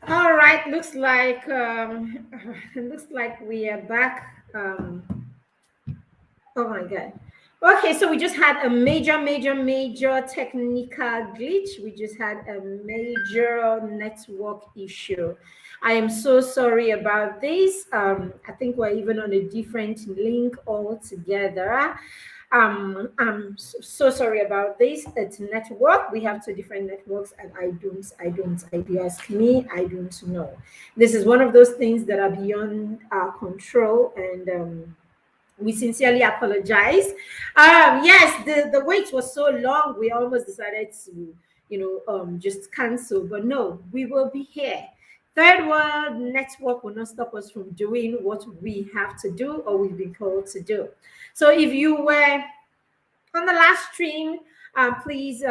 All right, looks like we are back. Oh my god. Okay, so we just had a major technical glitch. We just had a major network issue. I am so sorry about this. I think we're even on a different link altogether. I'm so sorry about this. It's network. We have two different networks, and if you ask me, I don't know. This is one of those things that are beyond our control, and we sincerely apologize. Yes, the wait was so long, we almost decided to, just cancel. But no, we will be here. Third World Network will not stop us from doing what we have to do or we've been called to do. So if you were on the last stream, please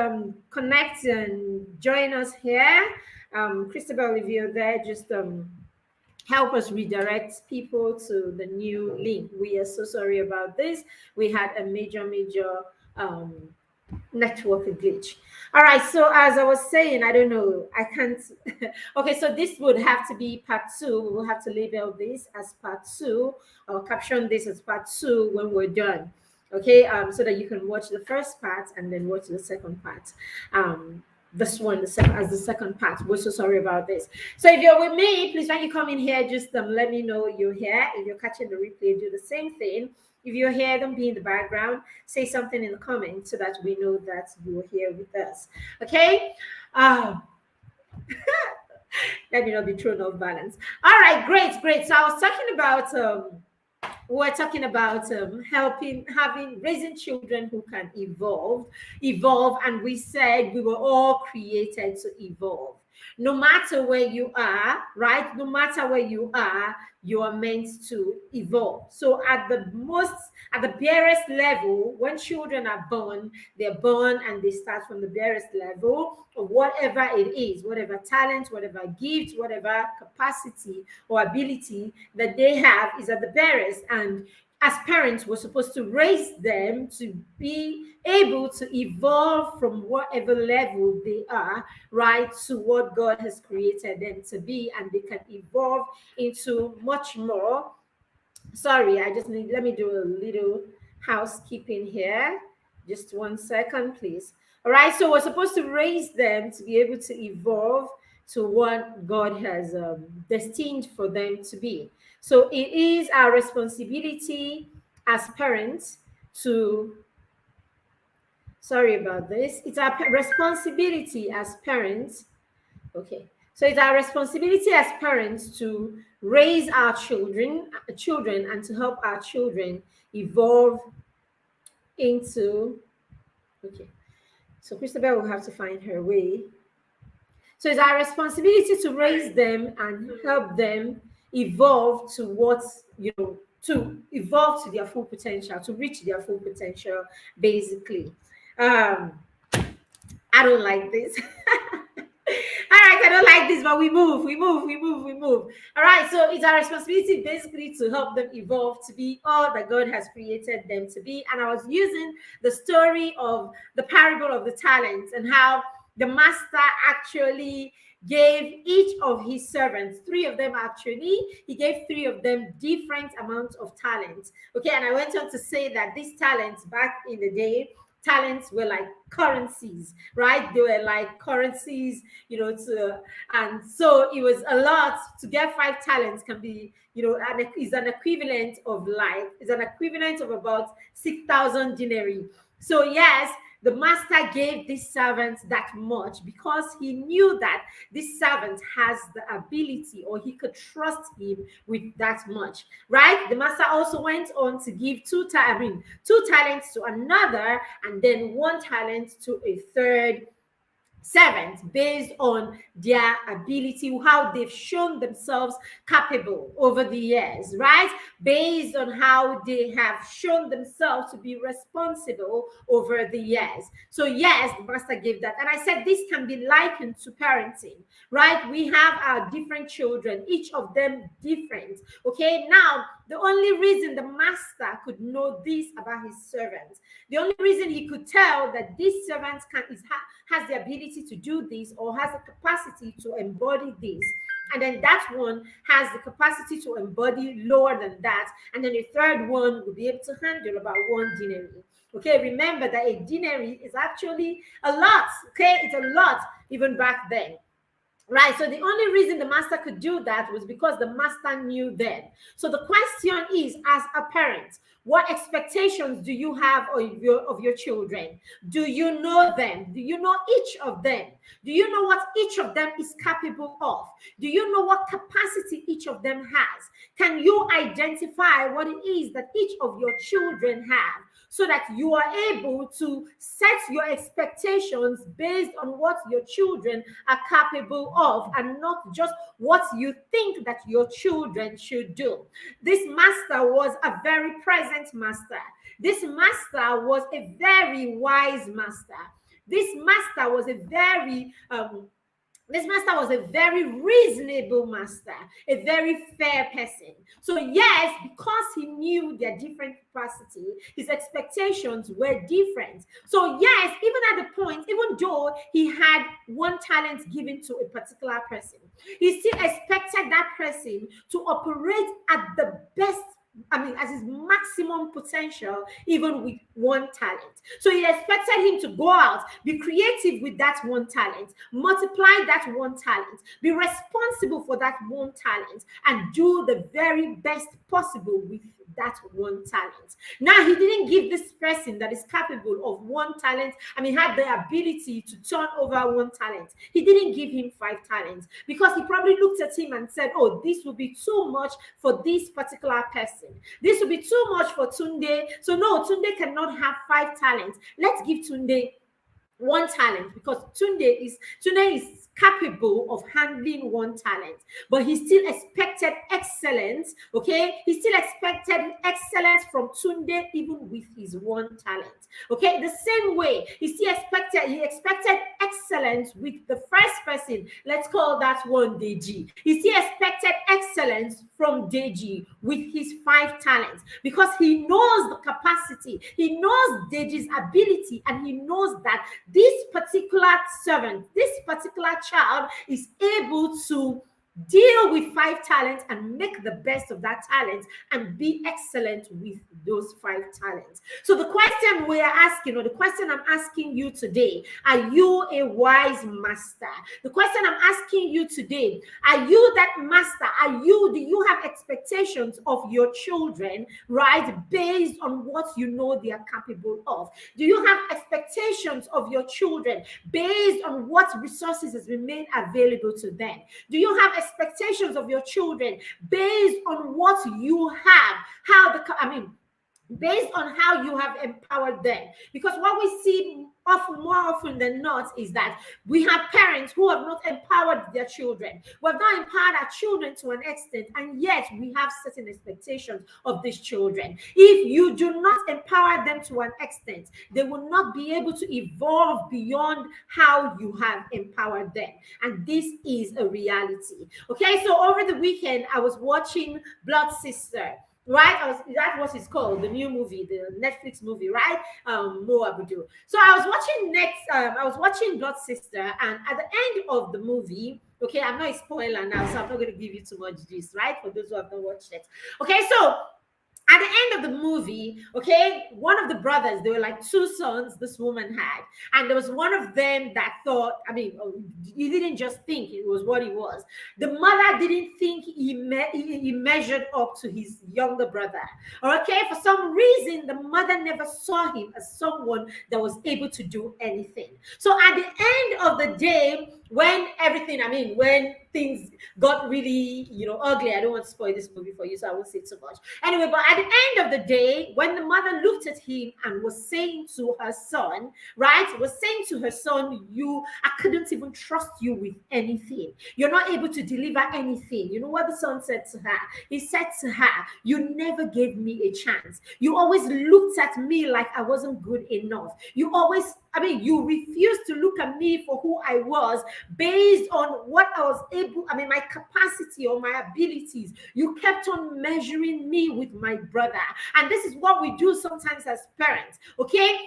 connect and join us here. Christabel, if you're there, just help us redirect people to the new link. We are so sorry about this. We had a major um, network glitch. All right, so as I was saying, I don't know, I can't. Okay, so this would have to be part two. We will have to label this as part two or caption this as part two when we're done. Okay, so that you can watch the first part and then watch the second part. This one, as the second part. We're so sorry about this. So if you're with me, please, when you come in here, just let me know you're here. If you're catching the replay, do the same thing. If you're here, don't be in the background. Say something in the comments so that we know that you're here with us. Okay? Um, Let me not be thrown off balance. All right, great. So I was talking about we're talking about helping having raising children who can evolve, and we said we were all created to evolve. No matter where you are, right? No matter where you are meant to evolve. So at the barest level, when children are born, they're born and they start from the barest level of whatever it is, whatever talent, whatever gift, whatever capacity or ability that they have is at the barest. And as parents, we're supposed to raise them to be able to evolve from whatever level they are, right, to what God has created them to be, and they can evolve into much more. Sorry, let me do a little housekeeping here. Just 1 second, please. All right, so we're supposed to raise them to be able to evolve to what God has destined for them to be. So it is our responsibility as parents to, sorry about this, it's our responsibility as parents. Okay. So it's our responsibility as parents to raise our children and to help our children evolve into, okay. So Christabel will have to find her way. So it's our responsibility to raise them and help them evolve to what, to evolve to their full potential, to reach their full potential, basically. Um, I don't like this. All right, I don't like this, but we move. All right, so it's our responsibility basically to help them evolve to be all that God has created them to be. And I was using the story of the parable of the talents and how the master actually gave each of his servants, three of them actually, he gave three of them different amounts of talents. Okay, and I went on to say that these talents back in the day, talents were like currencies, right? They were like currencies, and so it was a lot. To get 5 talents can be, is an equivalent of about 6,000 denarii. So yes, the master gave this servant that much because he knew that this servant has the ability, or he could trust him with that much, right? The master also went on to give two talents to another, and then 1 talent to a third servants based on their ability, how they've shown themselves capable over the years, right? Based on how they have shown themselves to be responsible over the years. So, yes, the master gave that. And I said this can be likened to parenting, right? We have our different children, each of them different. Okay, now the only reason the master could know this about his servants, the only reason he could tell that this servant has the ability to do this or has the capacity to embody this, And then that one has the capacity to embody lower than that. And then the third one will be able to handle about 1 denarii. Okay, remember that a denarii is actually a lot. Okay, it's a lot even back then. Right, so the only reason the master could do that was because the master knew them. So the question is, as a parent, what expectations do you have of your children? Do you know them? Do you know each of them? Do you know what each of them is capable of? Do you know what capacity each of them has? Can you identify what it is that each of your children have, so that you are able to set your expectations based on what your children are capable of, and not just what you think that your children should do? This master was a very present master. This master was a very wise master. This master was a very reasonable master, a very fair person. So yes, because he knew their different capacity, his expectations were different. So yes, even at the point, even though he had 1 talent given to a particular person, he still expected that person to operate at the best, as his maximum potential, even with 1 talent. So he expected him to go out, be creative with that 1 talent, multiply that 1 talent, be responsible for that 1 talent, and do the very best possible with that 1 talent. Now, he didn't give this person that is capable of 1 talent, had the ability to turn over 1 talent. He didn't give him 5 talents, because he probably looked at him and said, oh, this will be too much for this particular person. This will be too much for Tunde. So no, Tunde cannot have 5 talents. Let's give Tunde 1 talent, because Tunde is capable of handling 1 talent, but he still expected excellence. Okay, he still expected excellence from Tunde even with his 1 talent. Okay, the same way he expected excellence with the first person. Let's call that one Deji. He still expected excellence from Deji with his 5 talents, because he knows the capacity, he knows Deji's ability, and he knows that this particular servant, this particular child is able to deal with 5 talents and make the best of that talent and be excellent with those 5 talents. So the question we are asking, or the question I'm asking you today, are you a wise master? The question I'm asking you today, are you that master? Do you have expectations of your children, right, based on what you know they are capable of? Do you have expectations of your children based on what resources has been made available to them? Do you have expectations of your children based on what you have, based on how you have empowered them? Because what we see more often than not is that we have parents who have not empowered their children. We have not empowered our children to an extent, and yet we have certain expectations of these children. If you do not empower them to an extent, they will not be able to evolve beyond how you have empowered them. And this is a reality. Okay, so over the weekend, I was watching Blood Sister. Right, that was it's called, the new movie, the Netflix movie, right? Mo Abudu. So I was watching Blood Sister, and at the end of the movie, okay, I'm not a spoiler now, so I'm not going to give you too much gist, right? For those who have not watched it. Okay, so at the end of the movie, okay, one of the brothers, there were like 2 sons this woman had, and there was one of them that thought, he didn't just think it was what he was. The mother didn't think he measured up to his younger brother. Okay, for some reason, the mother never saw him as someone that was able to do anything. So at the end of the day, when things got really, ugly, I don't want to spoil this movie for you, so I won't say too much. Anyway, but at the end of the day, when the mother looked at him and was saying to her son, right, I couldn't even trust you with anything. You're not able to deliver anything. You know what the son said to her? He said to her, you never gave me a chance. You always looked at me like I wasn't good enough. You refused to look at me for who I was based on what I was able, my capacity or my abilities. You kept on measuring me with my brother. And this is what we do sometimes as parents, okay?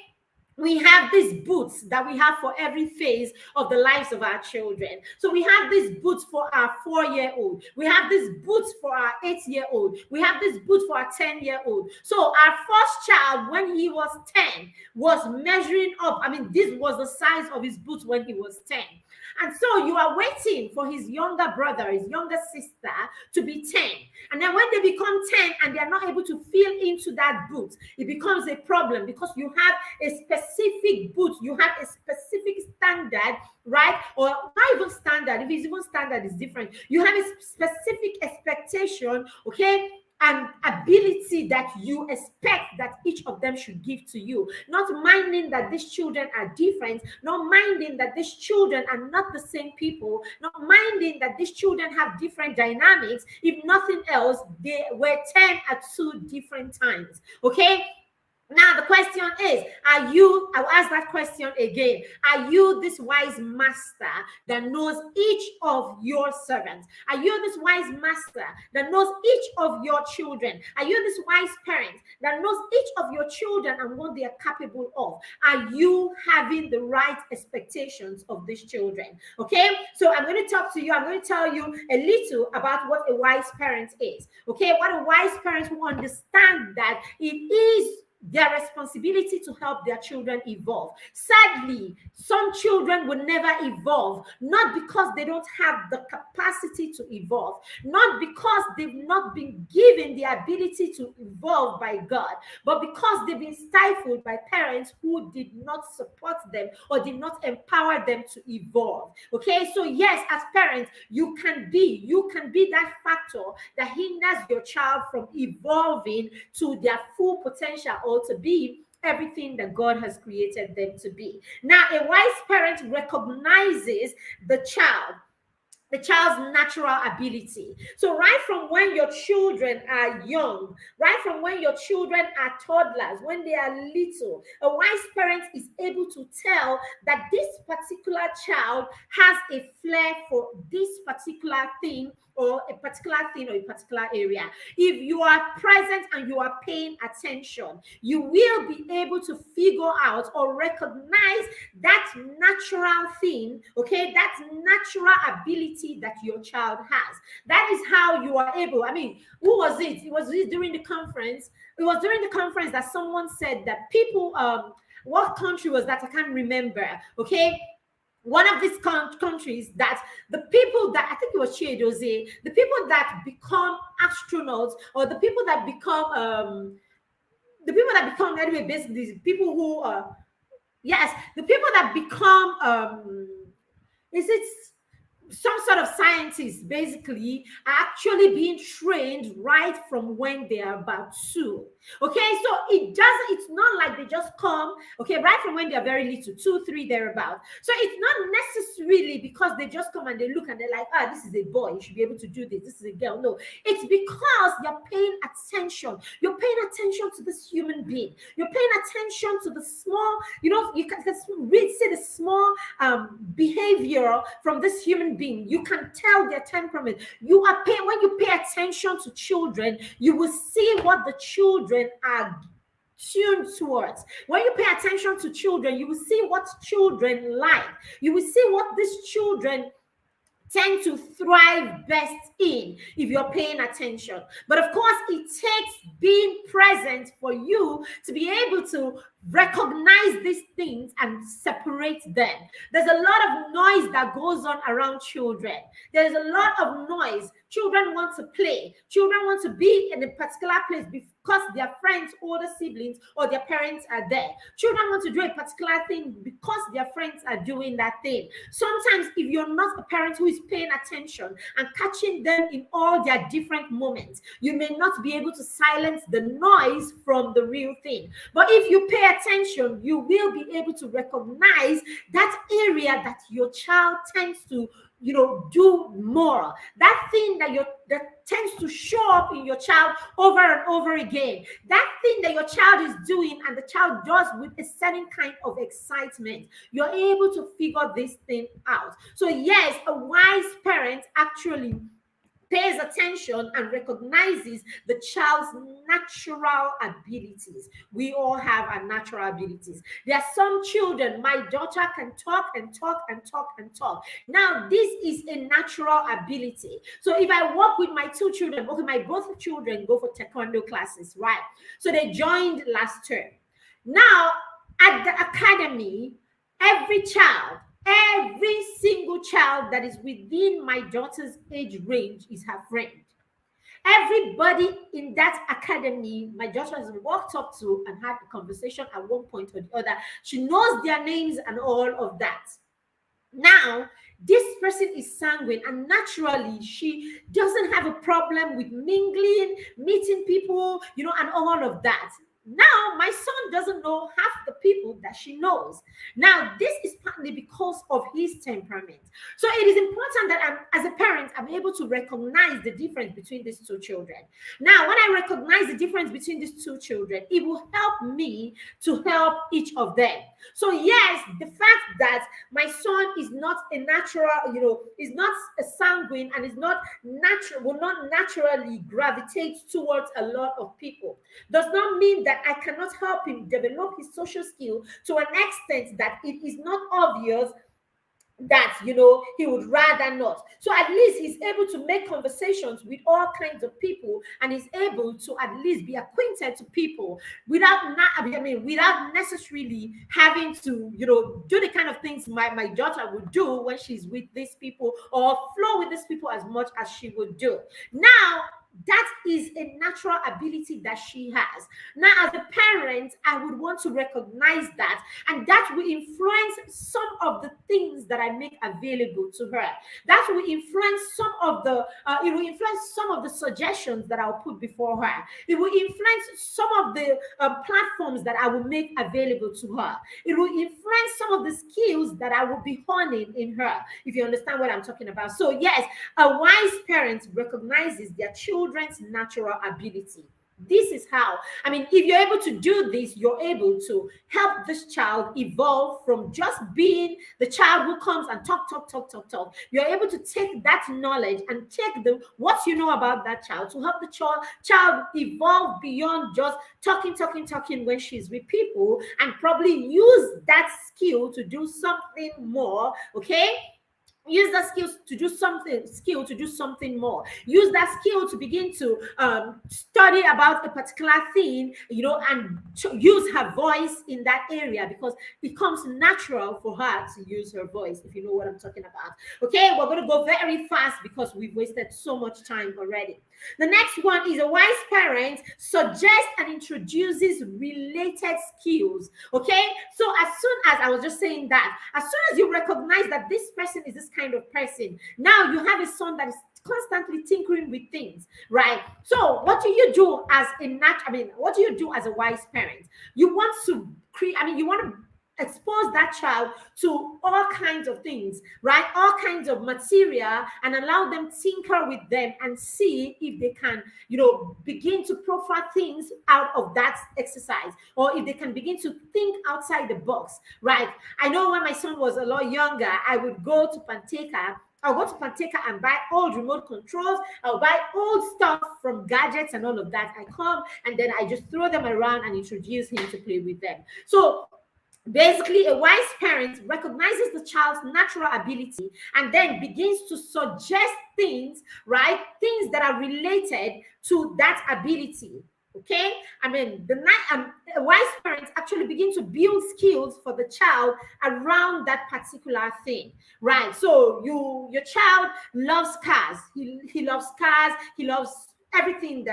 we have these boots that we have for every phase of the lives of our children. So we have these boots for our 4-year-old. We have these boots for our 8-year-old. We have this boot for our 10-year-old. So our first child, when he was 10, was measuring up. I mean, this was the size of his boots when he was 10. And so you are waiting for his younger brother, his younger sister to be 10. And then when they become 10 and they are not able to fill into that boot, it becomes a problem because you have a specific boot, you have a specific standard, right? Or not even standard, if it's even standard, it's different. You have a specific expectation, okay? And ability that you expect that each of them should give to you, not minding that these children are different, not minding that these children are not the same people, not minding that these children have different dynamics. If nothing else, they were 10 at 2 different times. Okay. Now, the question is, I'll ask that question again. Are you this wise master that knows each of your servants? Are you this wise master that knows each of your children? Are you this wise parent that knows each of your children and what they are capable of? Are you having the right expectations of these children? Okay, so I'm going to talk to you. I'm going to tell you a little about what a wise parent is. Okay, what a wise parent will understand that it is their responsibility to help their children evolve. Sadly, some children will never evolve, not because they don't have the capacity to evolve, not because they've not been given the ability to evolve by God, but because they've been stifled by parents who did not support them or did not empower them to evolve. Okay, so yes, as parents, you can be that factor that hinders your child from evolving to their full potential or to be everything that God has created them to be. Now, a wise parent recognizes the child's natural ability. So right from when your children are young, right from when your children are toddlers, when they are little, a wise parent is able to tell that this particular child has a flair for this particular thing or a particular thing or a particular area. If you are present and you are paying attention, you will be able to figure out or recognize that natural thing, okay, that natural ability that your child has. That is how you are able. I mean, who was it? It was during the conference. It was during the conference that someone said that people, what country was that? I can't remember. Okay. One of these countries that the people that, I think it was Chiedozie, the people that become astronauts or the people that become anyway, basically people who yes, the people that become is it some sort of scientists basically are actually being trained right from when they are about 2. Okay, so it's not like they just come, okay, right from when they're very little, 2, 3, thereabout. So it's not necessarily because they just come and they look and they're like, this is a boy, you should be able to do this. This is a girl. No, it's because you're paying attention. You're paying attention to this human being. You're paying attention to the small, you can really see the small behavior from this human being. You can tell their temperament. When you pay attention to children, you will see what the children are tuned towards. When you pay attention to children, you will see what children like. You will see what these children tend to thrive best in if you're paying attention. But of course, it takes being present for you to be able to recognize these things and separate them. There's a lot of noise that goes on around children. There's a lot of noise. Children want to play. Children want to be in a particular place because their friends, older siblings, or their parents are there. Children want to do a particular thing because their friends are doing that thing. Sometimes, if you're not a parent who is paying attention and catching them in all their different moments, you may not be able to silence the noise from the real thing. But if you pay attention, you will be able to recognize that area that your child tends to do more. That thing that tends to show up in your child over and over again. That thing that your child is doing and the child does with a certain kind of excitement. You're able to figure this thing out. So yes, a wise parent actually pays attention and recognizes the child's natural abilities. We all have our natural abilities. There are some children, my daughter can talk and talk and talk and talk. Now, this is a natural ability. So if I work with my two children, okay, my both children go for taekwondo classes, right? So they joined last term. Now, at the academy, every single child that is within my daughter's age range is her friend. Everybody in that academy, my daughter has walked up to and had a conversation at one point or the other. She knows their names and all of that. Now, this person is sanguine, and naturally, she doesn't have a problem with mingling, meeting people, and all of that. Now, my son doesn't know half the people that she knows. Now, this is partly because of his temperament. So it is important that as a parent, I'm able to recognize the difference between these two children. Now, when I recognize the difference between these two children, it will help me to help each of them. So yes, the fact that my son is not a natural, is not a sanguine and is not natural, will not naturally gravitate towards a lot of people, does not mean that I cannot help him develop his social skill to an extent that it is not obvious that he would rather not. So at least he's able to make conversations with all kinds of people, and is able to at least be acquainted to people without necessarily having to do the kind of things my daughter would do when she's with these people, or flow with these people as much as she would do. Now, that is a natural ability that she has. Now, as a parent, I would want to recognize that, and that will influence some of the things that I make available to her. That will influence some of the suggestions that I'll put before her. It will influence some of the platforms that I will make available to her. It will influence some of the skills that I will be honing in her, if you understand what I'm talking about. So yes, a wise parent recognizes their children's natural ability. This is how, if you're able to do this, you're able to help this child evolve from just being the child who comes and talk. You're able to take that knowledge and take what you know about that child to help the child evolve beyond just talking when she's with people, and probably use that skill to do something more. Okay, use that skill to do something more. Use that skill to begin to study about a particular thing, and to use her voice in that area, because it becomes natural for her to use her voice, if you know what I'm talking about. Okay, we're going to go very fast because we've wasted so much time already. The next one is a wise parent suggests and introduces related skills. Okay, so as soon as I was just saying that, as soon as you recognize that this person is this kind of person, now you have a son that is constantly tinkering with things, right? So what do you do as what do you do as a wise parent? You want to create, you want to expose that child to all kinds of things, right? All kinds of material, and allow them tinker with them and see if they can, begin to profile things out of that exercise, or if they can begin to think outside the box, right? I know when my son was a lot younger, I would go to Panteka. I'll go to Panteka and buy old remote controls. I'll buy old stuff from gadgets and all of that. I come and then I just throw them around and introduce him to play with them. So basically, a wise parent recognizes the child's natural ability and then begins to suggest things, right? Things that are related to that ability. Okay, a wise parent actually begin to build skills for the child around that particular thing, right? So your child loves cars. He loves cars. He loves everything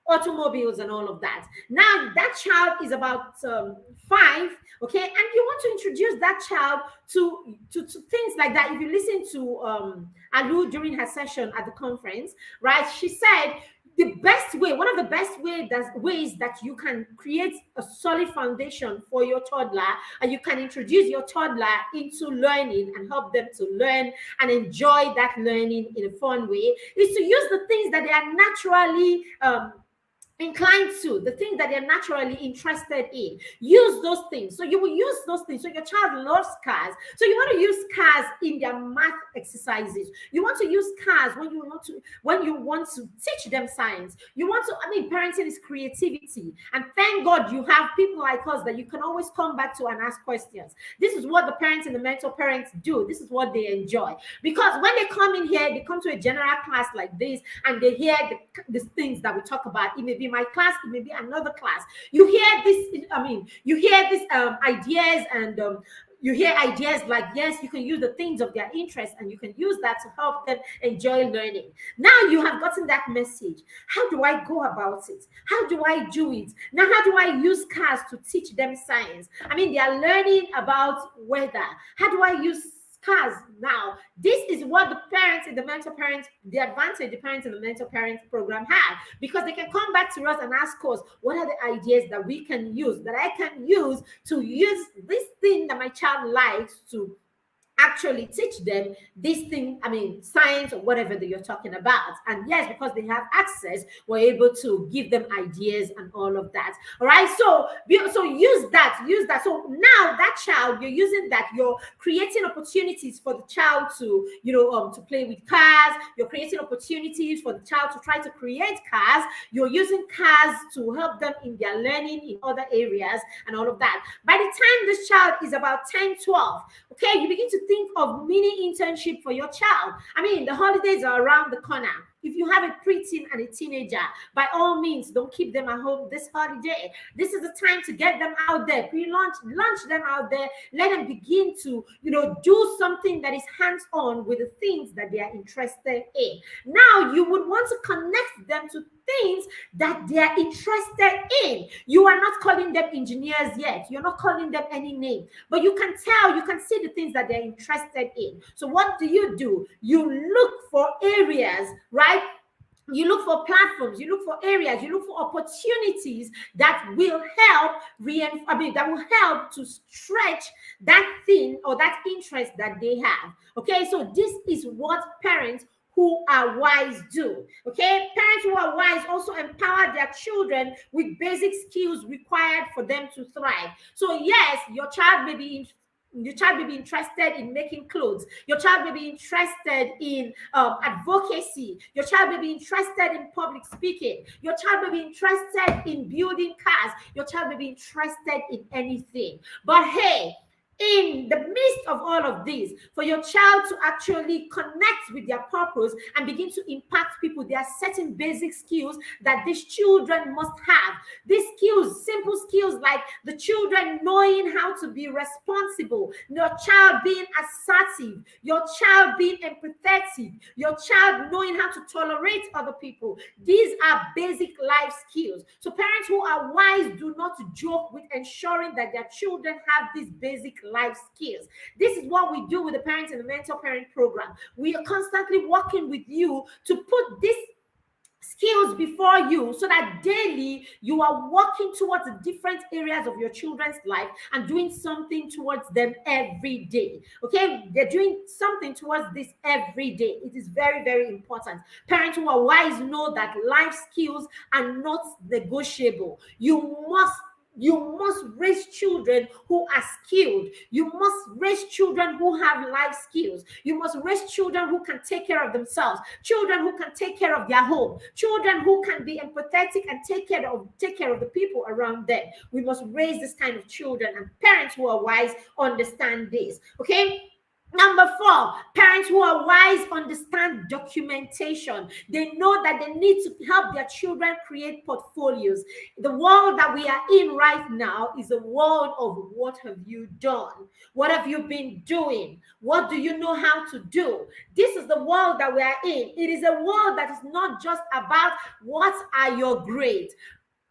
automobiles and all of that. Now that child is about 5, okay, and you want to introduce that child to things like that. If you listen to Alu during her session at the conference, right, she said the best way, one of the best ways that you can create a solid foundation for your toddler, and you can introduce your toddler into learning and help them to learn and enjoy that learning in a fun way, is to use the things that they are naturally inclined to, the things that they're naturally interested in. Use those things. So you will use those things. So your child loves cars. So you want to use cars in their math exercises. You want to use cars when you want to teach them science. You want to, I mean, parenting is creativity. And thank God you have people like us that you can always come back to and ask questions. This is what the parents and the mentor parents do. This is what they enjoy. Because when they come in here, they come to a general class like this and they hear the things that we talk about. It may be my class, it may be another class. You hear this, I mean, you hear these ideas, and you hear ideas like, yes, you can use the things of their interest and you can use that to help them enjoy learning. Now you have gotten that message. How do I go about it? How do I do it? Now, how do I use cars to teach them science? I mean, they are learning about weather. How do I use cars now? This is what the parents and the mentor parents, the advantage the parents and the mentor parents program have, because they can come back to us and ask us, what are the ideas that we can use, that I can use to use this thing that my child likes to actually teach them this thing, I mean, science or whatever that you're talking about. And yes, because they have access, we're able to give them ideas and all of that. All right. So use that. So now that child, you're using that, you're creating opportunities for the child to, to play with cars. You're creating opportunities for the child to try to create cars. You're using cars to help them in their learning in other areas and all of that. By the time this child is about 10, 12, okay, you begin to think of mini internship for your child. I mean, the holidays are around the corner. If you have a preteen and a teenager, by all means, don't keep them at home this holiday. This is the time to get them out there, launch them out there, let them begin to, do something that is hands-on with the things that they are interested in. Now, you would want to connect them to things that they are interested in. You are not calling them engineers yet. You're not calling them any name, but you can tell, you can see the things that they're interested in. So what do? You look for areas, right? You look for platforms, you look for areas, you look for opportunities that will help that will help to stretch that thing or that interest that they have. Okay, so this is what parents who are wise do. Okay, parents who are wise also empower their children with basic skills required for them to thrive. So yes, your child may be interested in making clothes. Your child may be interested in advocacy. Your child may be interested in public speaking. Your child may be interested in building cars. Your child may be interested in anything. But hey, in the midst of all of this, for your child to actually connect with their purpose and begin to impact people, there are certain basic skills that these children must have. These skills, simple skills like the children knowing how to be responsible, your child being assertive, your child being empathetic, your child knowing how to tolerate other people. These are basic life skills. So parents who are wise do not joke with ensuring that their children have these basic life skills. This is what we do with the Parents and the Mentor Parent program. We are constantly working with you to put these skills before you so that daily you are working towards the different areas of your children's life and doing something towards them every day. Okay, they're doing something towards this every day. It is very, very important. Parents who are wise know that life skills are not negotiable. You must raise children who are skilled. You must raise children who have life skills. You must raise children who can take care of themselves, children who can take care of their home, children who can be empathetic and take care of the people around them. We must raise this kind of children, and parents who are wise understand this. Okay? Number 4, parents who are wise understand documentation. They know that they need to help their children create portfolios. The world that we are in right now is a world of what have you done? What have you been doing? What do you know how to do? This is the world that we are in. It is a world that is not just about what are your grades.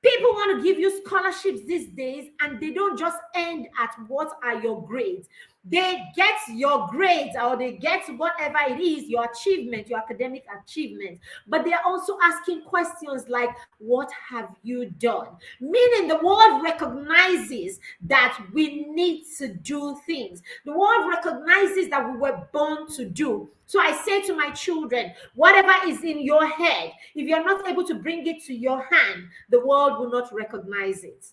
People want to give you scholarships these days, and they don't just end at what are your grades. they get your grades or they get whatever it is, your achievement, your academic achievement. But they're also asking questions like, what have you done? Meaning the world recognizes that we need to do things. The world recognizes that we were born to do. So I say to my children, whatever is in your head, if you're not able to bring it to your hand, the world will not recognize it.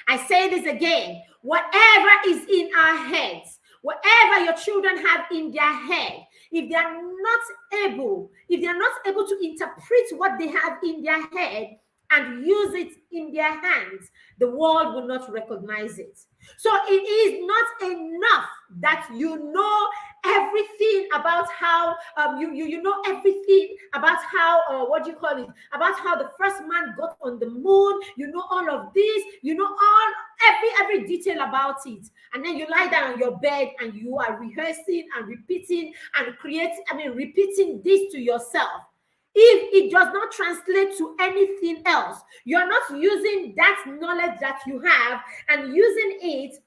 I say this again, whatever is in our heads, whatever your children have in their head, if they are not able to interpret what they have in their head and use it in their hands, the world will not recognize it. So it is not enough that you know everything about how you know everything about how about how the first man got on the moon. You know all of this, you know every detail about it, and then you lie down on your bed and you are rehearsing and repeating and repeating this to yourself. If it does not translate to anything else, you're not using that knowledge that you have and using it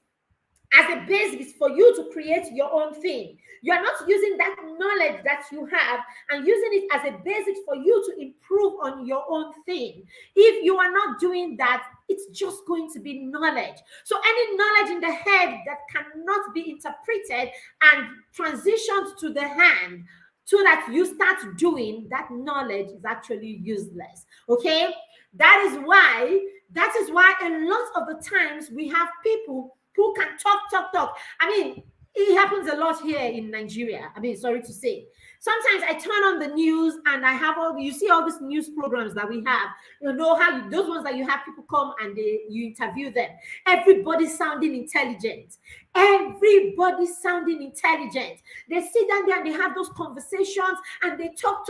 as a basis for you to create your own thing. You are not using that knowledge that you have and using it as a basis for you to improve on your own thing. If you are not doing that, it's just going to be knowledge. So any knowledge in the head that cannot be interpreted and transitioned to the hand, so that you start doing, that knowledge is actually useless. Okay, that is why a lot of the times we have people who can talk. I mean, it happens a lot here in Nigeria. I mean, sorry to say. Sometimes I turn on the news and I have you see all these news programs that we have. You know how those ones that you have people come and you interview them. Everybody sounding intelligent. Everybody sounding intelligent. They sit down there and they have those conversations and they talk.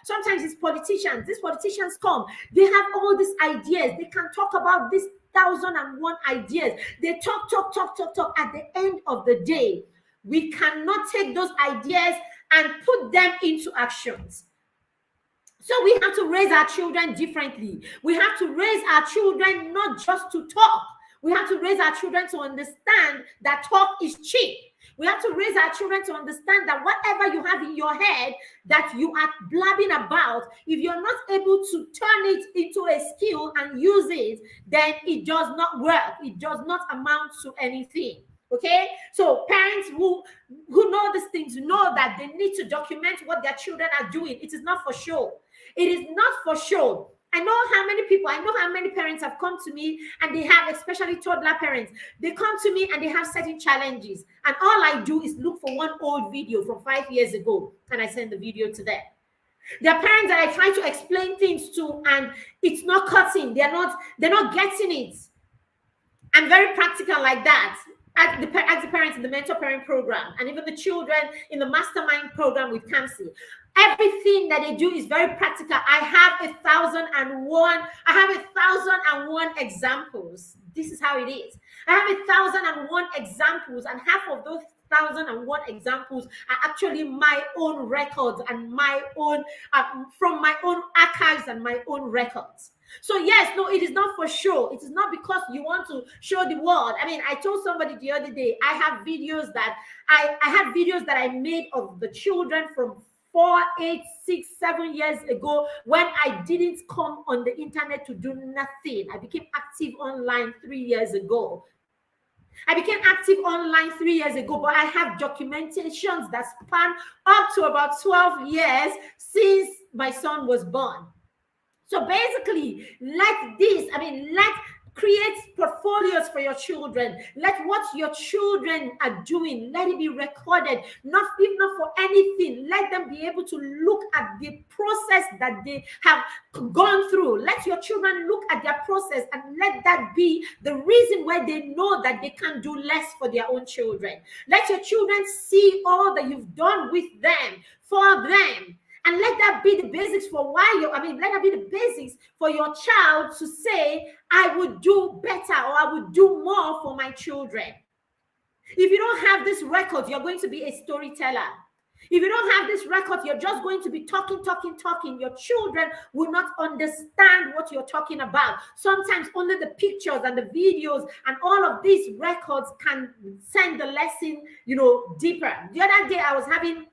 Sometimes it's politicians. These politicians come. They have all these ideas. They can talk about this 1,001 ideas. They talk. At the end of the day, we cannot take those ideas and put them into actions. So we have to raise our children differently. We have to raise our children not just to talk. We have to raise our children to understand that talk is cheap. We have to raise our children to understand that whatever you have in your head that you are blabbing about, if you're not able to turn it into a skill and use it, then it does not work. It does not amount to anything. Okay, so parents who know these things know that they need to document what their children are doing. It is not for show. It is not for show. I know how many parents have come to me and they have, especially toddler parents, they come to me and they have certain challenges. And all I do is look for one old video from 5 years ago and I send the video to them. There are parents that I try to explain things to and it's not cutting. They're not getting it. I'm very practical like that. As the parents in the mentor parent program and even the children in the mastermind program with Kamsi. Everything that they do is very practical. I have 1,001 examples. This is how it is. I have 1,001 examples, and half of those 1,001 examples are actually my own records and my own from my own archives and my own records. So yes, no, it is not for show. It is not because you want to show the world. I mean, I told somebody the other day, I have videos that I had videos that I made of the children from 4, 8, 6, 7 years ago when I didn't come on the internet to do nothing. I became active online 3 years ago. But I have documentations that span up to about 12 years since my son was born. So basically, create portfolios for your children. Let what your children are doing, let it be recorded, if not for anything. Let them be able to look at the process that they have gone through. Let your children look at their process and let that be the reason why they know that they can do less for their own children. Let your children see all that you've done with them, for them. And let that be the basics for let that be the basics for your child to say, I would do better or I would do more for my children. If you don't have this record, you're going to be a storyteller. If you don't have this record, you're just going to be talking, talking, talking. Your children will not understand what you're talking about. Sometimes only the pictures and the videos and all of these records can send the lesson, deeper. The other day I was having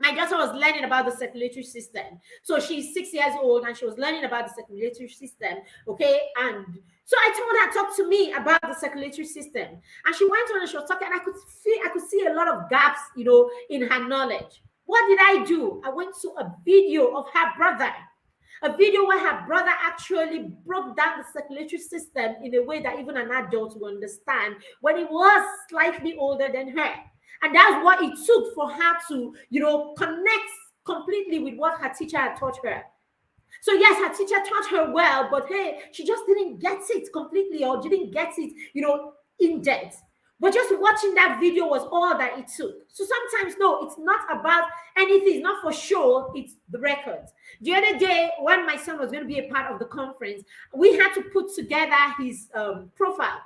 my daughter was learning about the circulatory system. So she's 6 years old and she was learning about the circulatory system. Okay. And so I told her, talk to me about the circulatory system. And she went on and she was talking, and I could see a lot of gaps, in her knowledge. What did I do? I went to a video of her brother. A video where her brother actually broke down the circulatory system in a way that even an adult will understand when he was slightly older than her. And that's what it took for her to, connect completely with what her teacher had taught her. So yes, her teacher taught her well, but hey, she just didn't get it completely or didn't get it, in depth. But just watching that video was all that it took. So sometimes, no, it's not about anything. It's not for sure. It's the records. The other day, when my son was going to be a part of the conference, we had to put together his profile.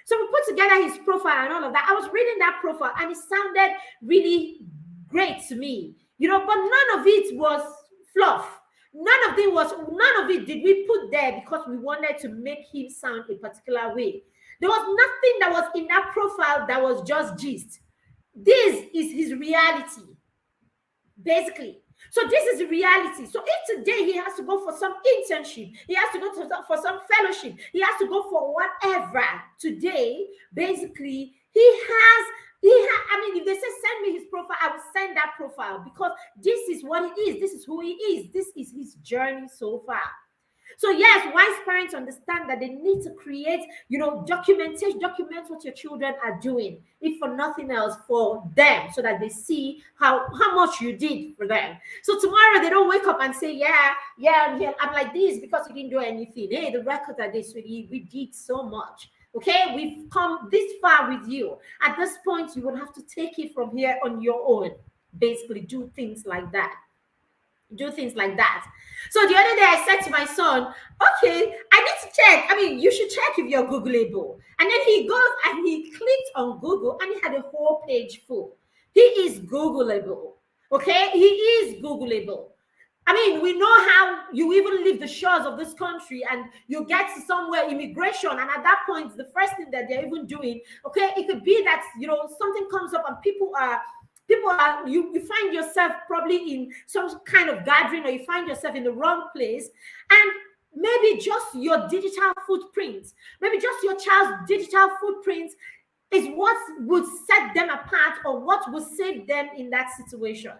So we put together his profile and all of that. I was reading that profile and it sounded really great to me, but none of it was fluff. None of it did we put there because we wanted to make him sound a particular way. There was nothing that was in that profile that was just gist. This is his reality, basically. So this is the reality. So if today he has to go for some internship, he has to go for some fellowship, he has to go for whatever today, basically, if they say send me his profile, I will send that profile because this is what he is. This is who he is. This is his journey so far. So yes, wise parents understand that they need to create, documentation, document what your children are doing, if for nothing else, for them, so that they see how much you did for them. So tomorrow they don't wake up and say, yeah, I'm like this because you didn't do anything. Hey, the records are this, we did so much. Okay, we've come this far with you. At this point, you will have to take it from here on your own. Basically, do things like that. So the other day I said to my son, okay, I need to check. You should check if you're Googleable. And then he goes and he clicked on Google and he had a whole page full. He is Googleable. Okay, he is Googleable. We know how you even leave the shores of this country and you get to somewhere, immigration, and at that point, the first thing that they're even doing, okay, it could be that, something comes up and people are, you find yourself probably in some kind of gathering, or you find yourself in the wrong place, and maybe just your digital footprint, maybe just your child's digital footprint is what would set them apart or what would save them in that situation.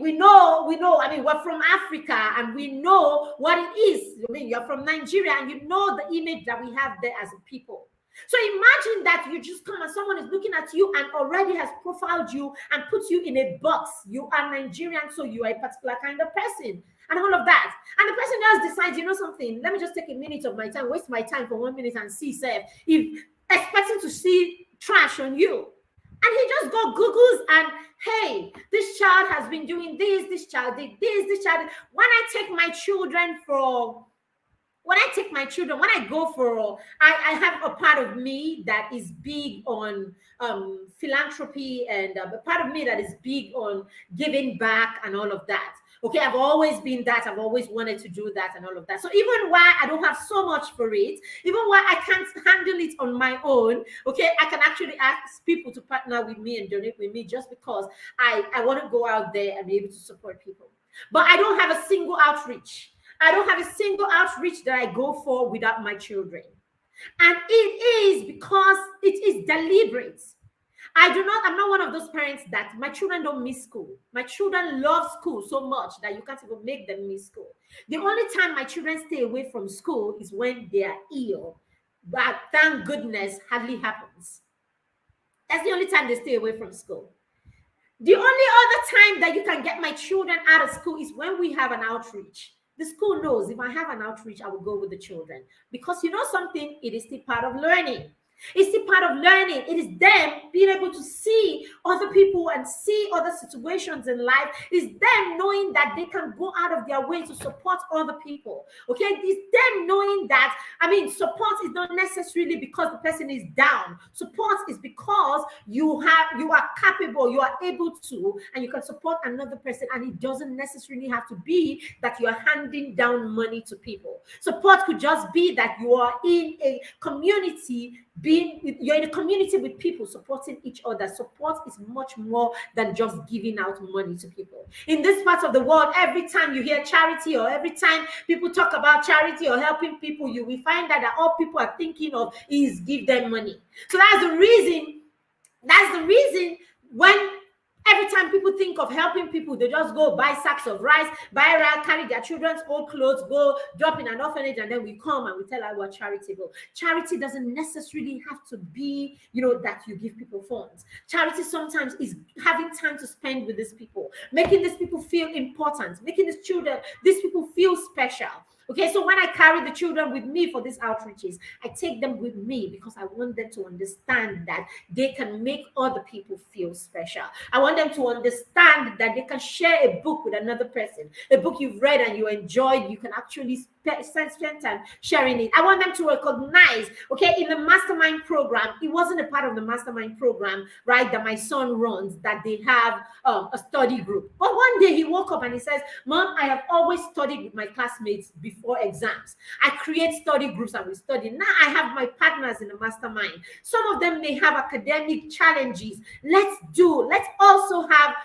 We know, we're from Africa and we know what it is. You're from Nigeria and you know the image that we have there as a people. So imagine that you just come and someone is looking at you and already has profiled you and put you in a box. You are Nigerian, so you are a particular kind of person and all of that. And the person just decides, something, let me just take a minute of my time, waste my time for 1 minute and see, if expecting to see trash on you. And he just Googles and, hey, this child has been doing this child did this child. When I take my children, when I go for, I have a part of me that is big on philanthropy and a part of me that is big on giving back and all of that. Okay, I've always been that. I've always wanted to do that and all of that. So even while I don't have so much for it, even while I can't handle it on my own, okay, I can actually ask people to partner with me and donate with me just because I want to go out there and be able to support people. But I don't have a single outreach. I don't have a single outreach that I go for without my children. And it is because it is deliberate. I'm not one of those parents that my children don't miss school. My children love school so much that you can't even make them miss school. The only time my children stay away from school is when they are ill. But thank goodness, hardly happens. That's the only time they stay away from school. The only other time that you can get my children out of school is when we have an outreach. The school knows if I have an outreach, I will go with the children. Because you know something, it is still part of learning. It's still part of learning. It is them being able to see other people and see other situations in life. It's them knowing that they can go out of their way to support other people. Okay, it's them knowing that, I mean, support is not necessarily because the person is down. Support is because you are capable, you are able to, and you can support another person, and it doesn't necessarily have to be that you are handing down money to people. Support could just be that you are in a community, you're in a community with people supporting each other. Support is much more than just giving out money to people. In this part of the world, every time you hear charity, or every time people talk about charity or helping people, you will find that all people are thinking of is give them money. So that's the reason when every time people think of helping people, they just go buy sacks of rice, buy rice, carry their children's old clothes, go drop in an orphanage, and then we come and we tell her we're charitable. Charity doesn't necessarily have to be, that you give people funds. Charity sometimes is having time to spend with these people, making these people feel important, making these people feel special. Okay, so when I carry the children with me for these outreaches, I take them with me because I want them to understand that they can make other people feel special. I want them to understand that they can share a book with another person, a book you've read and you enjoyed. You can actually spend time sharing it. I want them to recognize, okay, in the mastermind program, it wasn't a part of the mastermind program, right, that my son runs, that they have a study group. But one day he woke up and he says, Mom, I have always studied with my classmates before exams. I create study groups and we study. Now I have my partners in the mastermind. Some of them may have academic challenges. Let's also have,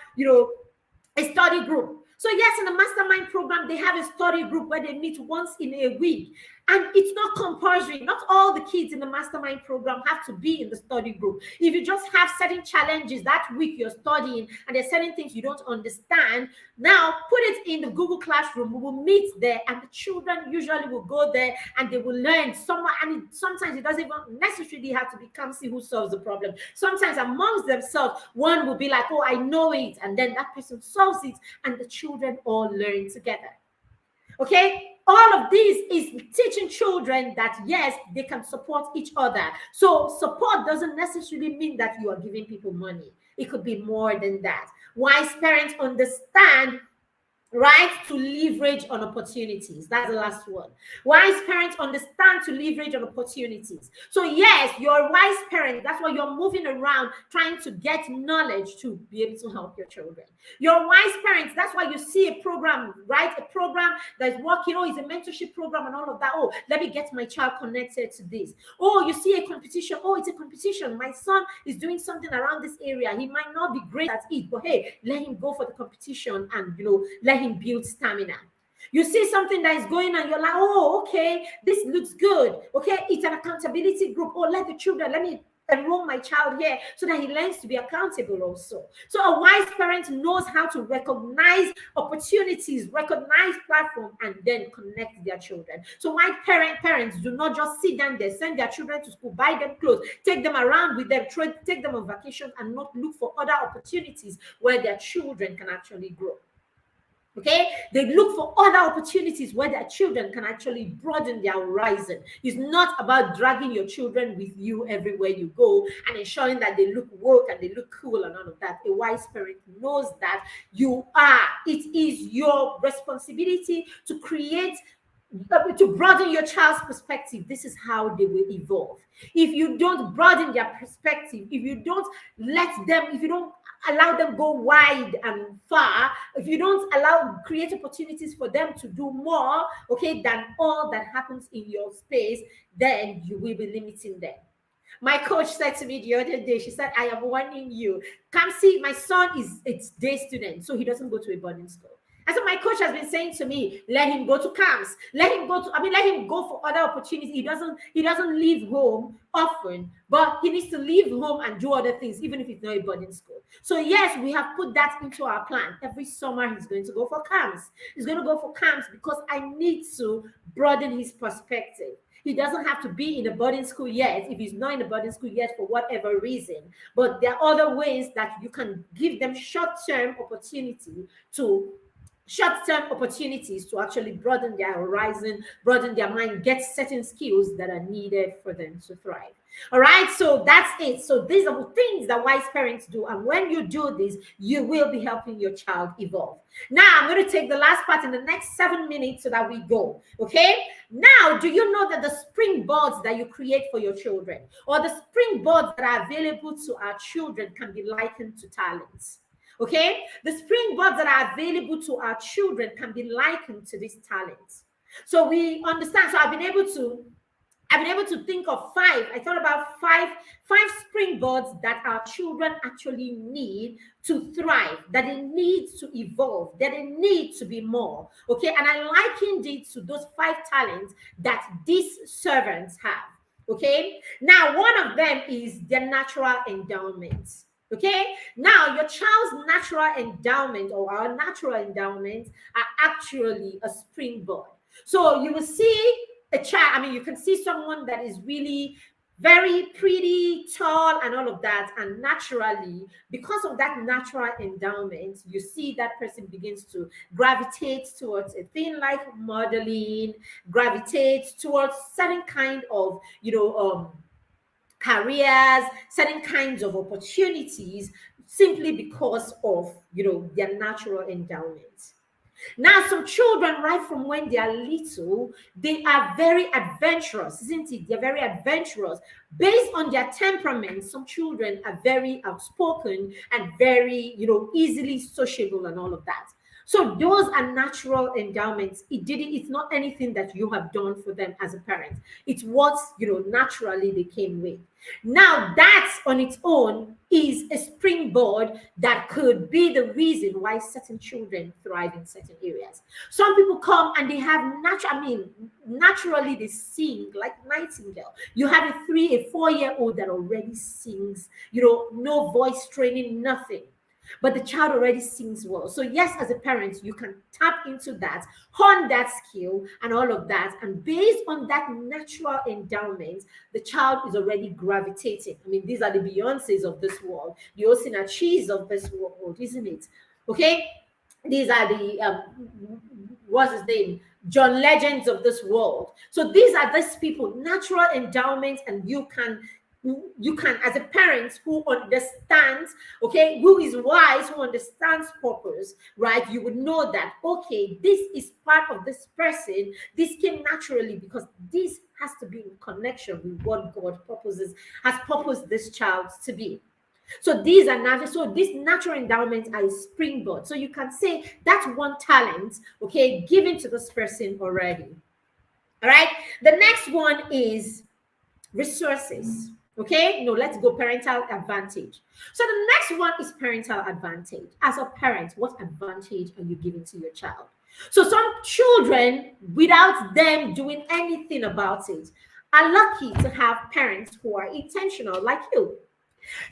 a study group. So yes, in the mastermind program, they have a study group where they meet once in a week. And it's not compulsory. Not all the kids in the mastermind program have to be in the study group. If you just have certain challenges that week you're studying and there's certain things you don't understand, now put it in the Google Classroom. We will meet there, and the children usually will go there and they will learn somewhere. And sometimes it doesn't even necessarily have to be Kamsi who solves the problem. Sometimes amongst themselves, one will be like, oh, I know it. And then that person solves it, and the children all learn together. Okay? All of this is teaching children that, yes, they can support each other. So support doesn't necessarily mean that you are giving people money. It could be more than that. Wise parents understand, right, to leverage on opportunities. That's the last one. Wise parents understand to leverage on opportunities. So yes, you're a wise parent. That's why you're moving around trying to get knowledge to be able to help your children. You're wise parents. That's why you see a program, right? A program that's working. Oh, it's a mentorship program and all of that. Oh, let me get my child connected to this. Oh, you see a competition. Oh, it's a competition. My son is doing something around this area. He might not be great at it, but hey, let him go for the competition and, let him build stamina. You see something that is going on, you're like, oh, okay, this looks good. Okay, it's an accountability group. Oh, let me enroll my child here so that he learns to be accountable also. So a wise parent knows how to recognize opportunities, recognize platform, and then connect their children. So why parents do not just sit down there, send their children to school, buy them clothes, take them around with them, take them on vacation, and not look for other opportunities where their children can actually grow. Okay, they look for other opportunities where their children can actually broaden their horizon. It's not about dragging your children with you everywhere you go and ensuring that they look woke and they look cool and all of that. A wise parent knows that it is your responsibility to create, to broaden your child's perspective. This is how they will evolve. If you don't broaden their perspective, if you don't allow them go wide and far, if you don't create opportunities for them to do more, okay, than all that happens in your space, then you will be limiting them. My coach said to me the other day, she said, I am warning you. Come see, my son is a day student, so he doesn't go to a boarding school. And so my coach has been saying to me, let him go to camps, let him go for other opportunities. He doesn't leave home often, but he needs to leave home and do other things, even if it's not a boarding school. So yes, we have put that into our plan. Every summer he's going to go for camps. He's going to go for camps because I need to broaden his perspective. He doesn't have to be in a boarding school yet if he's not in a boarding school yet for whatever reason. But there are other ways that you can give them short-term opportunity to short-term opportunities to actually broaden their horizon, broaden their mind, get certain skills that are needed for them to thrive. All right, so that's it. So these are the things that wise parents do, and when you do this, you will be helping your child evolve. Now I'm going to take the last part in the next 7 minutes so that we go. Okay, now do you know that the springboards that you create for your children, or the springboards that are available to our children, can be likened to talents? Okay, the springboards that are available to our children can be likened to these talents. So we understand. So I've been able to think of five. I thought about five springboards that our children actually need to thrive, that they need to evolve, that they need to be more. Okay, and I likened it to those 5 talents that these servants have. Okay, now one of them is their natural endowments. Okay, now your child's natural endowment, or our natural endowments, are actually a springboard. So you will see a child, I mean, you can see someone that is really very pretty, tall, and all of that. And naturally, because of that natural endowment, you see that person begins to gravitate towards a thing like modeling, gravitate towards certain kind of, careers, certain kinds of opportunities, simply because of, their natural endowments. Now, some children, right from when they are little, they are very adventurous, isn't it? They're very adventurous. Based on their temperament, some children are very outspoken and very, easily sociable and all of that. So those are natural endowments. It's not anything that you have done for them as a parent. It's what, naturally they came with. Now, that on its own is a springboard that could be the reason why certain children thrive in certain areas. Some people come and they have naturally they sing like nightingale. You have a 3, a 4-year-old that already sings, no voice training, nothing, but the child already sings well. So yes, as a parent, you can tap into that, hone that skill and all of that. And based on that natural endowment, the child is already gravitating. I mean, these are the Beyoncés of this world, the Osinachis of this world, isn't it? Okay. These are the, what's his name? John Legends of this world. So these are these people, natural endowments, and you can, as a parent who understands, okay, who is wise, who understands purpose, right, you would know that, okay, this is part of this person. This came naturally because this has to be in connection with what God has purposed this child to be. So these are natural. So these natural endowments are a springboard. So you can say that's one talent, okay, given to this person already. All right. The next one is resources. Okay, no, let's go parental advantage. So the next one is parental advantage. As a parent, what advantage are you giving to your child? So some children, without them doing anything about it, are lucky to have parents who are intentional, like you.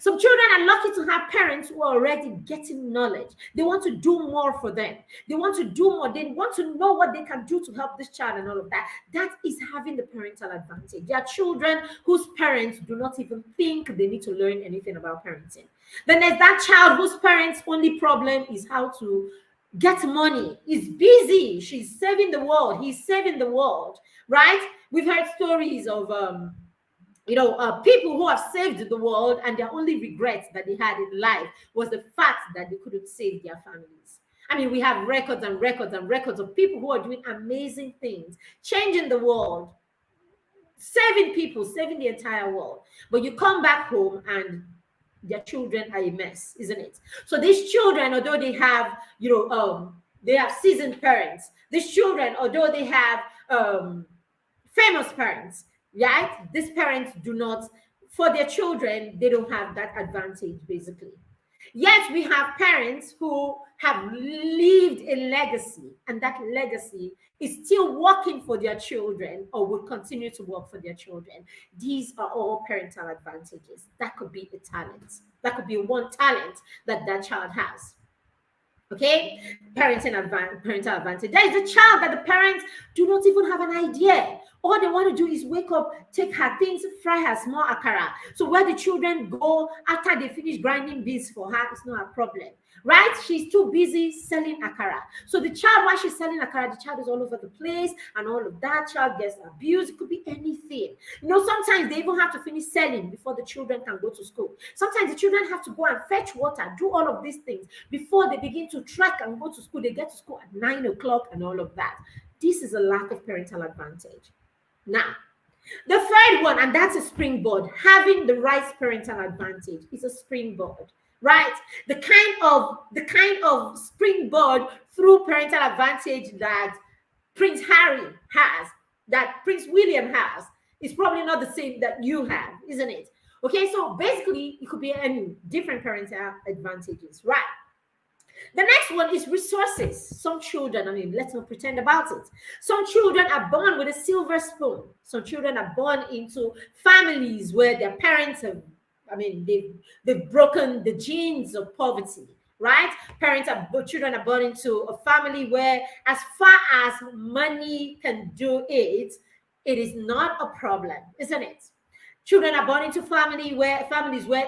Some children are lucky to have parents who are already getting knowledge. They want to do more for them. They want to do more. They want to know what they can do to help this child and all of that. That is having the parental advantage. There are children whose parents do not even think they need to learn anything about parenting. Then there's that child whose parents' only problem is how to get money. He's busy. She's saving the world. He's saving the world, right? We've heard stories of people who have saved the world, and their only regret that they had in life was the fact that they couldn't save their families. I mean, we have records and records and records of people who are doing amazing things, changing the world, saving people, saving the entire world. But you come back home and their children are a mess, isn't it? So these children, although they have, they have seasoned parents, these children, although they have famous parents, right? These parents do not, for their children, they don't have that advantage, basically. Yet we have parents who have lived a legacy, and that legacy is still working for their children or will continue to work for their children. These are all parental advantages. That could be a talent. That could be one talent that that child has. Okay, parental advantage. There is a child that the parents do not even have an idea All they want to do is wake up, take her things, fry her small akara. So where the children go after they finish grinding beans for her, it's not a problem, right? She's too busy selling akara. So the child, while she's selling akara, the child is all over the place and all of that. Child gets abused. It could be anything. Sometimes they even have to finish selling before the children can go to school. Sometimes the children have to go and fetch water, do all of these things before they begin to trek and go to school. They get to school at 9 o'clock and all of that. This is a lack of parental advantage. Now, the third one, and that's a springboard. Having the right parental advantage is a springboard, right? The kind of springboard through parental advantage that Prince Harry has, that Prince William has, is probably not the same that you have, isn't it? Okay, so basically, it could be any different parental advantages, right? The next one is resources. Some children, let's not pretend about it. Some children are born with a silver spoon. Some children are born into families where their parents have, they've broken the genes of poverty, right? Children are born into a family where, as far as money can do it, it is not a problem, isn't it? Children are born into families where,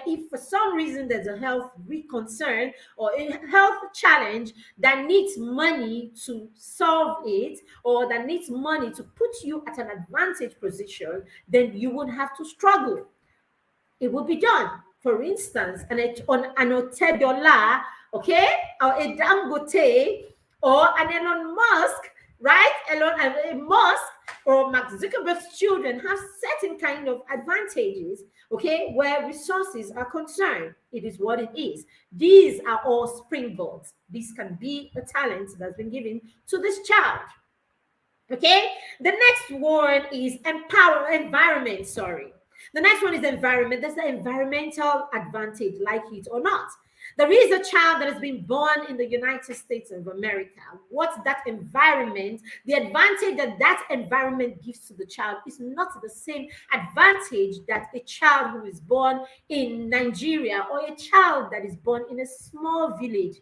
if for some reason there's a health concern or a health challenge that needs money to solve it, or that needs money to put you at an advantage position, then you would have to struggle. It will be done. For instance, an Otedola, okay, or a Dangote, or an Elon Musk, right? Elon Musk or Mark Zuckerberg's children have certain kind of advantages, okay, where resources are concerned. It is what it is. These are all springboards. This can be a talent that's been given to this child. Okay, the next one is environment. The next one is environment. That's the environmental advantage, like it or not. There is a child that has been born in the United States of America. What's that environment? The advantage that that environment gives to the child is not the same advantage that a child who is born in Nigeria, or a child that is born in a small village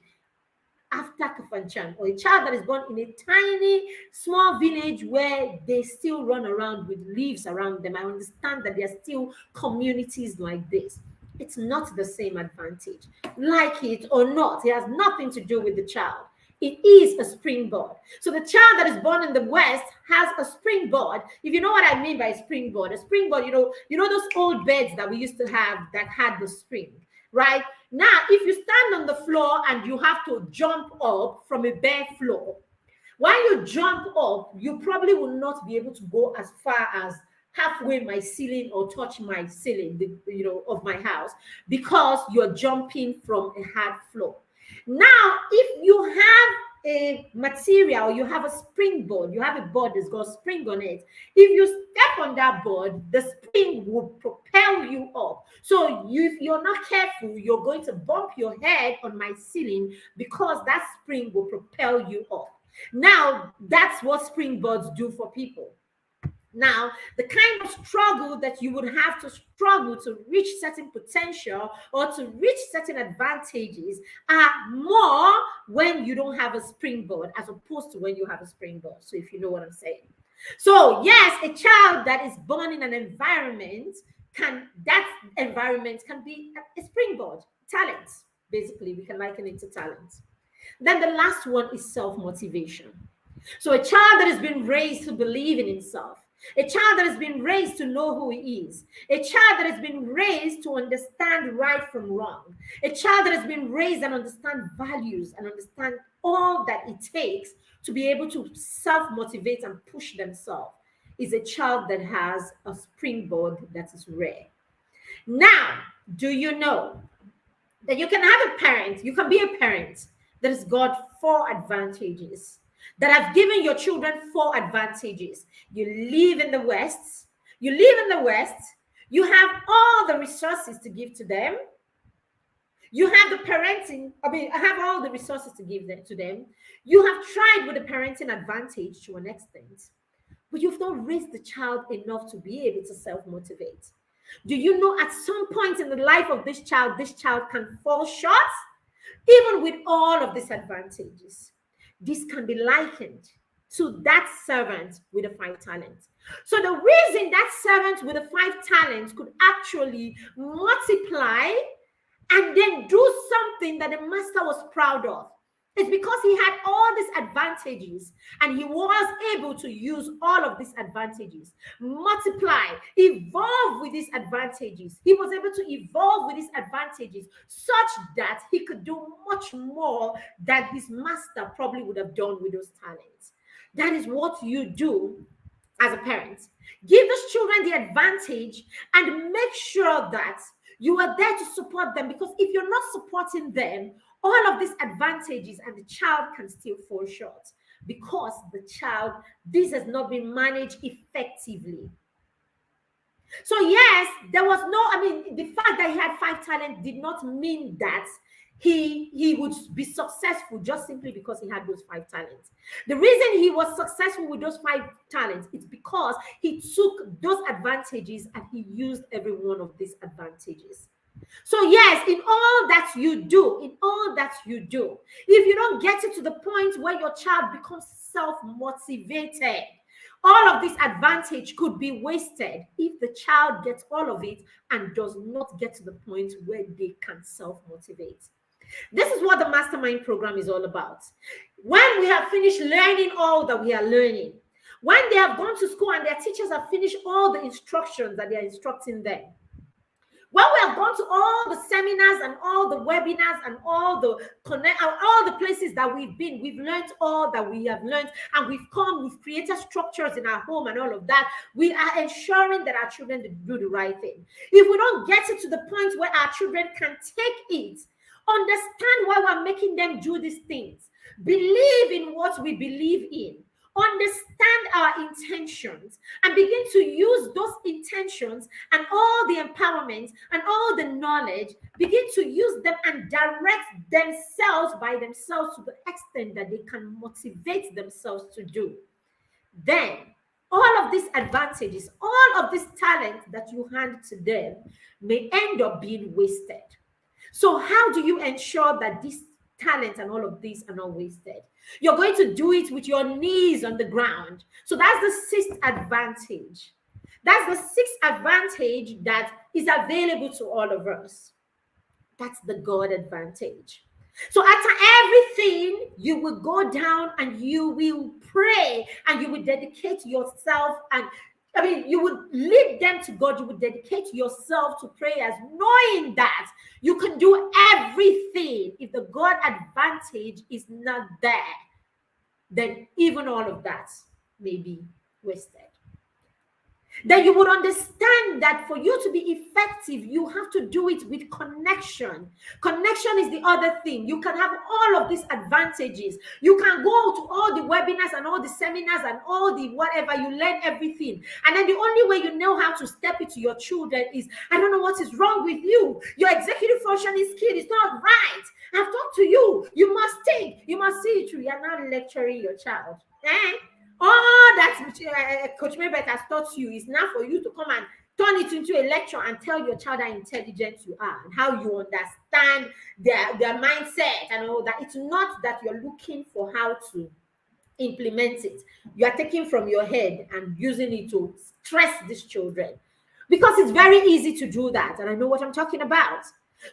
after Kafanchan, or a child that is born in a tiny, small village where they still run around with leaves around them. I understand that there are still communities like this. It's not the same advantage. Like it or not, it has nothing to do with the child. It is a springboard. So the child that is born in the West has a springboard. If you know what I mean by a springboard, those old beds that we used to have that had the spring, right? Now, if you stand on the floor and you have to jump up from a bare floor, while you jump up, you probably will not be able to go as far as halfway my ceiling or touch my ceiling, of my house, because you're jumping from a hard floor. Now, if you have a material, you have a springboard, you have a board that's got a spring on it. If you step on that board, the spring will propel you up. So if you're not careful, you're going to bump your head on my ceiling, because that spring will propel you up. Now, that's what springboards do for people. Now, the kind of struggle that you would have to struggle to reach certain potential or to reach certain advantages are more when you don't have a springboard, as opposed to when you have a springboard. So if you know what I'm saying. So yes, a child that is born in an environment that environment can be a springboard. Talent, basically, we can liken it to talent. Then the last one is self-motivation. So a child that has been raised to believe in himself, a child that has been raised to know who he is, a child that has been raised to understand right from wrong, a child that has been raised and understand values and understand all that it takes to be able to self-motivate and push themselves, is a child that has a springboard that is rare. Now, do you know that you can be a parent that has got 4 advantages, that have given your children 4 advantages? You live in the West. You have all the resources to give to them. You have the parenting, I have all the resources to give them to them. You have tried with the parenting advantage to an extent, but you've not raised the child enough to be able to self-motivate. Do you know at some point in the life of this child can fall short, even with all of these advantages? This can be likened to that servant with the 5 talents. So the reason that servant with the 5 talents could actually multiply and then do something that the master was proud of, it's because he had all these advantages and he was able to use all of these advantages, multiply, evolve with these advantages. He was able to evolve with these advantages such that he could do much more than his master probably would have done with those talents. That is what you do as a parent. Give those children the advantage and make sure that you are there to support them, because if you're not supporting them, all of these advantages and the child can still fall short because this has not been managed effectively. So yes, there was the fact that he had 5 talents did not mean that he would be successful just simply because he had those 5 talents. The reason he was successful with those 5 talents is because he took those advantages and he used every one of these advantages. So yes, in all that you do, if you don't get it to the point where your child becomes self-motivated, all of this advantage could be wasted if the child gets all of it and does not get to the point where they can self-motivate. This is what the mastermind program is all about. When we have finished learning all that we are learning, when they have gone to school and their teachers have finished all the instructions that they are instructing them, when we have gone to all the seminars and all the webinars and all the places that we've been, we've learned all that we have learned, and we've created structures in our home and all of that. We are ensuring that our children do the right thing. If we don't get it to the point where our children can take it, understand why we're making them do these things, believe in what we believe in, understand our intentions, and begin to use those intentions and all the empowerment and all the knowledge, begin to use them and direct themselves by themselves to the extent that they can motivate themselves to do. Then all of these advantages, all of this talent that you hand to them may end up being wasted. So how do you ensure that this talent and all of these are not wasted? You're going to do it with your knees on the ground. So that's the 6th advantage. That's the 6th advantage that is available to all of us. That's the God advantage. So after everything, you will go down and you will pray and you will dedicate yourself, and you would lead them to God. You would dedicate yourself to prayers, knowing that you can do everything. If the God advantage is not there, then even all of that may be wasted. Then you would understand that for you to be effective, you have to do it with connection. Connection is the other thing. You can have all of these advantages. You can go to all the webinars and all the seminars and all the whatever, you learn everything. And then the only way you know how to step it to your children is, I don't know what is wrong with you. Your executive functioning skill is not right. I've talked to you. You must think. You must see it through. You're not lecturing your child. All that Coach Maybeth has taught you is now for you to come and turn it into a lecture and tell your child how intelligent you are and how you understand their mindset and all that. It's not that you're looking for how to implement it. You are taking from your head and using it to stress these children, because it's very easy to do that. And I know what I'm talking about.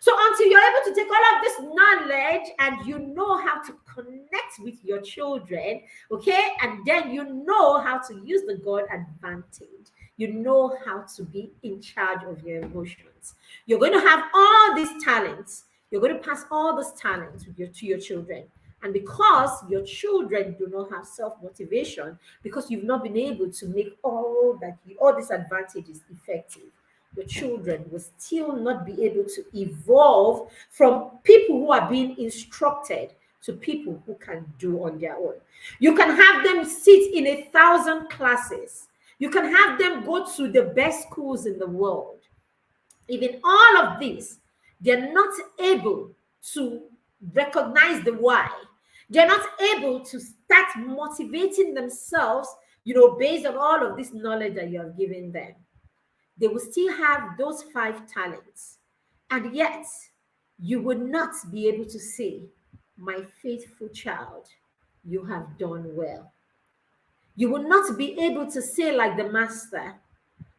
So until you're able to take all of this knowledge and you know how to connect with your children, okay, and then you know how to use the God advantage, you know how to be in charge of your emotions. You're going to have all these talents. You're going to pass all those talents to your children. And because your children do not have self-motivation, because you've not been able to make all these advantages effective, your children will still not be able to evolve from people who are being instructed to people who can do on their own. You can have them sit in 1,000 classes. You can have them go to the best schools in the world. Even all of this, they're not able to recognize the why. They're not able to start motivating themselves, based on all of this knowledge that you have given them. They will still have those 5 talents. And yet, you would not be able to say, my faithful child, you have done well. You will not be able to say like the master,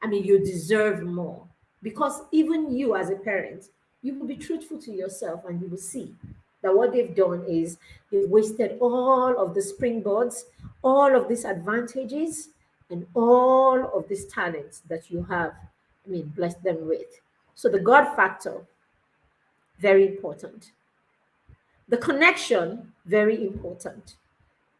I mean, you deserve more. Because even you as a parent, you will be truthful to yourself and you will see that what they've done is they've wasted all of the springboards, all of these advantages, and all of these talents that you have, I mean, blessed them with. So the God factor, very important. The connection, very important.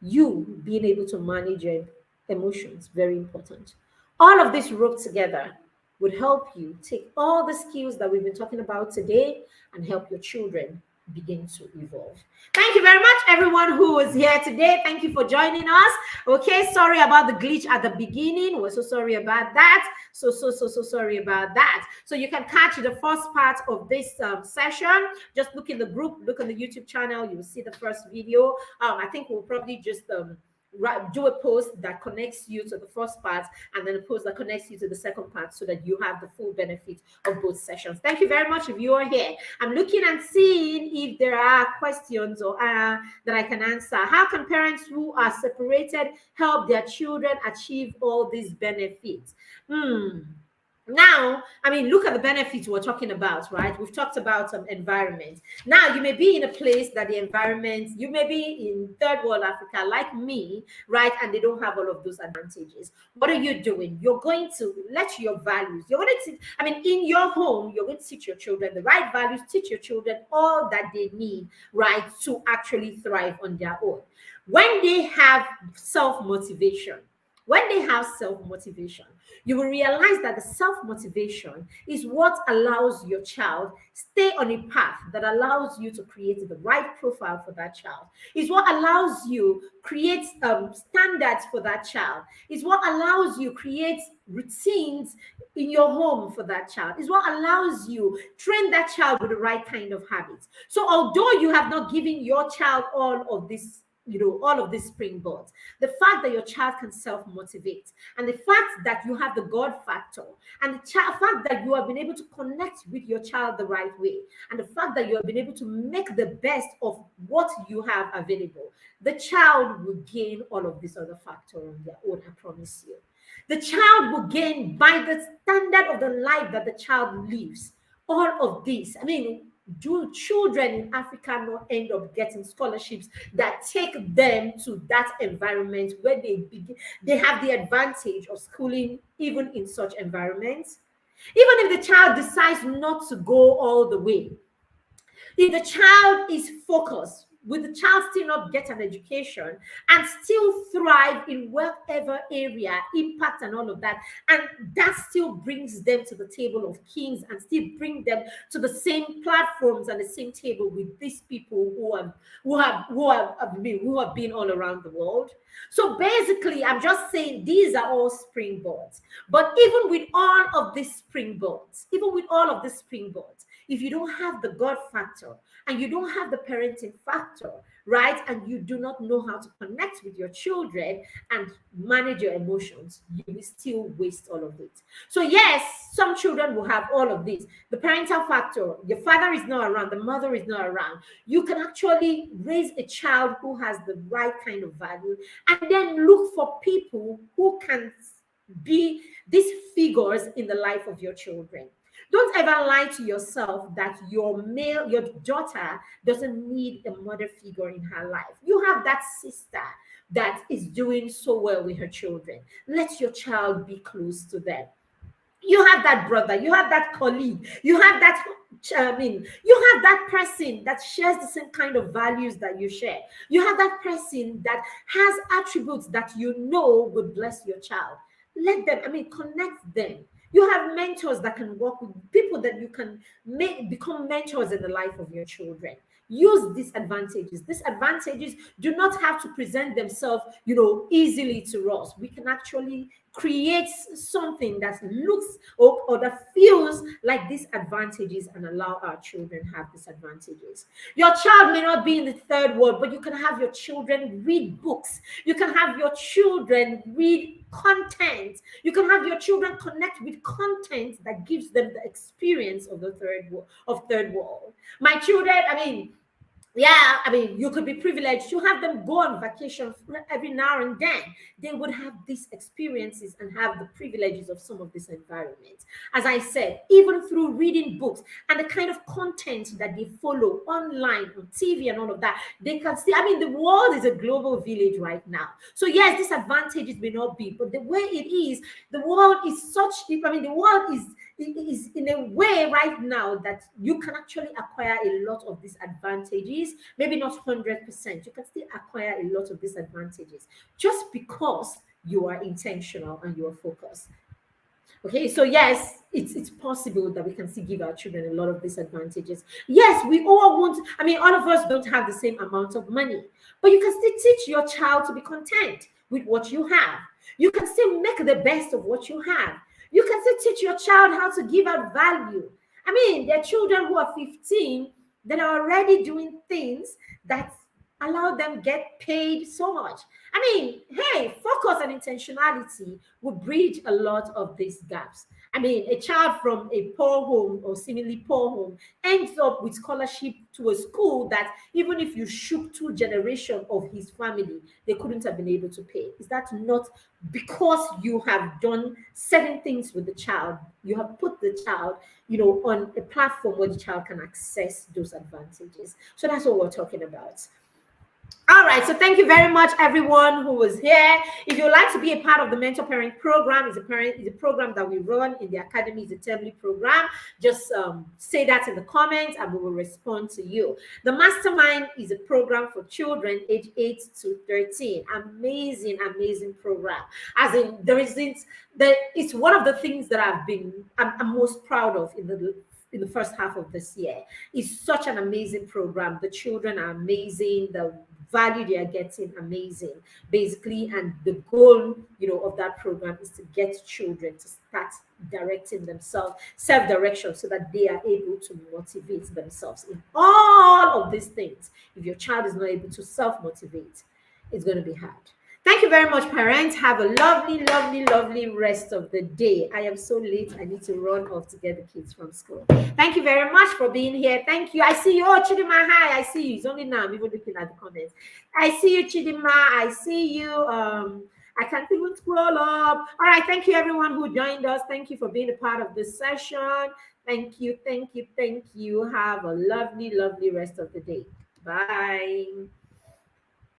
You being able to manage your emotions, very important. All of this roped together would help you take all the skills that we've been talking about today and help your children begin to evolve. Thank you very much, everyone who was here today. Thank you for joining us. Okay, sorry about the glitch at the beginning. We're so sorry about that. So sorry about that. So you can catch the first part of this session. Just look in the group, look on the YouTube channel. You will see the first video. I think we'll probably just do a post that connects you to the first part and then a post that connects you to the second part so that you have the full benefit of both sessions. Thank you very much if you are here. I'm looking and seeing if there are questions or that I can answer. How can parents who are separated help their children achieve all these benefits? Now, I mean, look at the benefits we're talking about, right? We've talked about environment. Now, you may be in a place that the environment, you may be in third world Africa like me, right? And they don't have all of those advantages. What are you doing? You're going to let your values, you're going to, I mean, in your home, you're going to teach your children the right values, teach your children all that they need, right, to actually thrive on their own. When they have self-motivation, you will realize that the self-motivation is what allows your child stay on a path that allows you to create the right profile for that child. Is what allows you create standards for that child. Is what allows you create routines in your home for that child. Is what allows you train that child with the right kind of habits. So although you have not given your child all of this, all of these springboards, the fact that your child can self-motivate, and the fact that you have the God factor, and the fact that you have been able to connect with your child the right way, and the fact that you have been able to make the best of what you have available, the child will gain all of this other factor on their own, I promise you. The child will gain by the standard of the life that the child lives. All of this, I mean, do children in Africa not end up getting scholarships that take them to that environment where they have the advantage of schooling even in such environments? Even if the child decides not to go all the way, if the child is focused, will the child still not get an education and still thrive in whatever area, impact and all of that? And that still brings them to the table of kings and still bring them to the same platforms and the same table with these people who have been all around the world. So basically, I'm just saying these are all springboards. But even with all of these springboards, if you don't have the God factor and you don't have the parenting factor, right, and you do not know how to connect with your children and manage your emotions, you will still waste all of it. So yes, some children will have all of this. The parental factor, your father is not around, the mother is not around. You can actually raise a child who has the right kind of value and then look for people who can be these figures in the life of your children. Don't ever lie to yourself that your daughter doesn't need a mother figure in her life. You have that sister that is doing so well with her children. Let your child be close to them. You have that brother, you have that colleague, you have that you have that person that shares the same kind of values that you share. You have that person that has attributes that you know would bless your child. Let them, connect them. You have mentors that can work with people that you can become mentors in the life of your children. Use these advantages. These advantages do not have to present themselves, easily to us. We can actually create something that looks or that feels like these advantages and allow our children have these advantages. Your child may not be in the third world, but you can have your children read books. You can have your children read content. You can have your children connect with content that gives them the experience of the third world. My children, yeah, I mean, you could be privileged. You have them go on vacation every now and then. They would have these experiences and have the privileges of some of this environment. As I said, even through reading books and the kind of content that they follow online on TV and all of that, they can see. I mean, the world is a global village right now. So yes, disadvantages may not be, but the way it is, the world is such. I mean, the world is in a way right now that you can actually acquire a lot of these advantages, maybe not 100%. You can still acquire a lot of these advantages just because you are intentional and you are focused. Okay, so yes, it's possible that we can still give our children a lot of these advantages. Yes, we all want, I mean, all of us don't have the same amount of money, but you can still teach your child to be content with what you have. You can still make the best of what you have. You can still teach your child how to give out value. I mean, there are children who are 15 that are already doing things that allow them get paid so much. I mean, hey, focus and intentionality will bridge a lot of these gaps. I mean, a child from a poor home or seemingly poor home ends up with scholarship to a school that even if you shook two generations of his family, they couldn't have been able to pay. Is that not because you have done certain things with the child? You have put the child, on a platform where the child can access those advantages. So that's what we're talking about. All right, so thank you very much, everyone who was here. If you'd like to be a part of the Mentor Parent Program, it's a program that we run in the Academy. It's a termly program. Just say that in the comments, and we will respond to you. The Mastermind is a program for children age 8 to 13. Amazing, amazing program. As in, it's one of the things that I'm most proud of in the first half of this year. It's such an amazing program. The children are amazing. The value they are getting amazing, basically. And the goal, of that program is to get children to start directing themselves, self-direction, so that they are able to motivate themselves in all of these things. If your child is not able to self-motivate, it's going to be hard. Thank you very much, parents. Have a lovely, lovely, lovely rest of the day. I am so late. I need to run off to get the kids from school. Thank you very much for being here. Thank you. I see you. Oh, Chidima, hi. I see you. It's only now I'm even looking at the comments. I see you, Chidima. I see you. I can't even scroll up. All right. Thank you, everyone who joined us. Thank you for being a part of this session. Thank you. Thank you. Thank you. Have a lovely, lovely rest of the day. Bye.